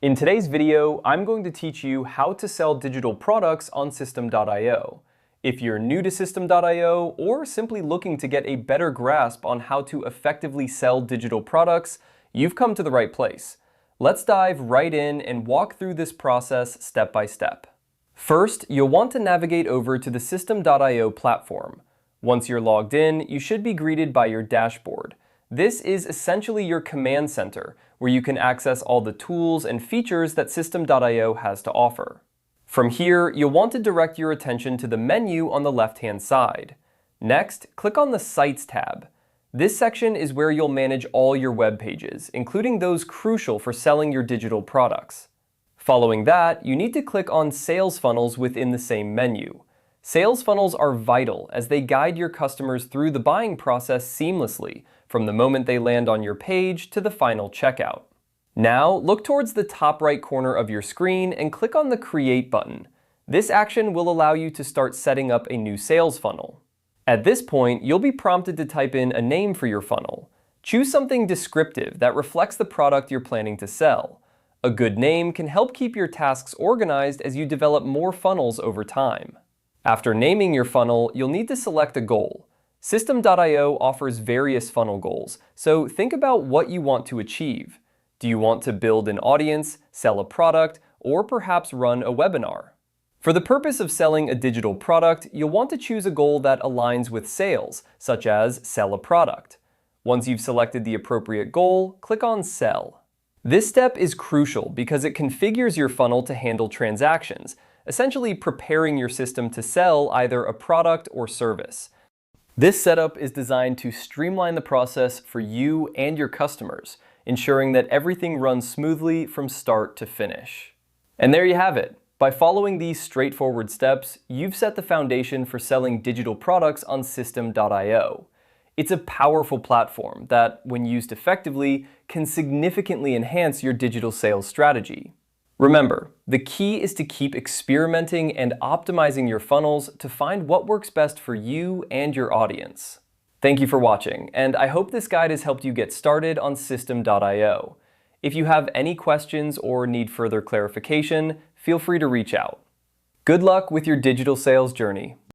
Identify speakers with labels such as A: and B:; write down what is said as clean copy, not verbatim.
A: In today's video, I'm going to teach you how to sell digital products on Systeme.io. If you're new to Systeme.io or simply looking to get a better grasp on how to effectively sell digital products, you've come to the right place. Let's dive right in and walk through this process step by step. First, you'll want to navigate over to the Systeme.io platform. Once you're logged in, you should be greeted by your dashboard. This is essentially your command center, where you can access all the tools and features that Systeme.io has to offer. From here, you'll want to direct your attention to the menu on the left-hand side. Next, click on the Sites tab. This section is where you'll manage all your web pages, including those crucial for selling your digital products. Following that, you need to click on Sales Funnels within the same menu. Sales funnels are vital as they guide your customers through the buying process seamlessly, from the moment they land on your page to the final checkout. Now, look towards the top right corner of your screen and click on the Create button. This action will allow you to start setting up a new sales funnel. At this point, you'll be prompted to type in a name for your funnel. Choose something descriptive that reflects the product you're planning to sell. A good name can help keep your tasks organized as you develop more funnels over time. After naming your funnel, you'll need to select a goal. Systeme.io offers various funnel goals, so think about what you want to achieve. Do you want to build an audience, sell a product, or perhaps run a webinar? For the purpose of selling a digital product, you'll want to choose a goal that aligns with sales, such as sell a product. Once you've selected the appropriate goal, click on Sell. This step is crucial because it configures your funnel to handle transactions, essentially preparing your system to sell either a product or service. This setup is designed to streamline the process for you and your customers, ensuring that everything runs smoothly from start to finish. And there you have it. By following these straightforward steps, you've set the foundation for selling digital products on Systeme.io. It's a powerful platform that, when used effectively, can significantly enhance your digital sales strategy. Remember, the key is to keep experimenting and optimizing your funnels to find what works best for you and your audience. Thank you for watching, and I hope this guide has helped you get started on Systeme.io. If you have any questions or need further clarification, feel free to reach out. Good luck with your digital sales journey.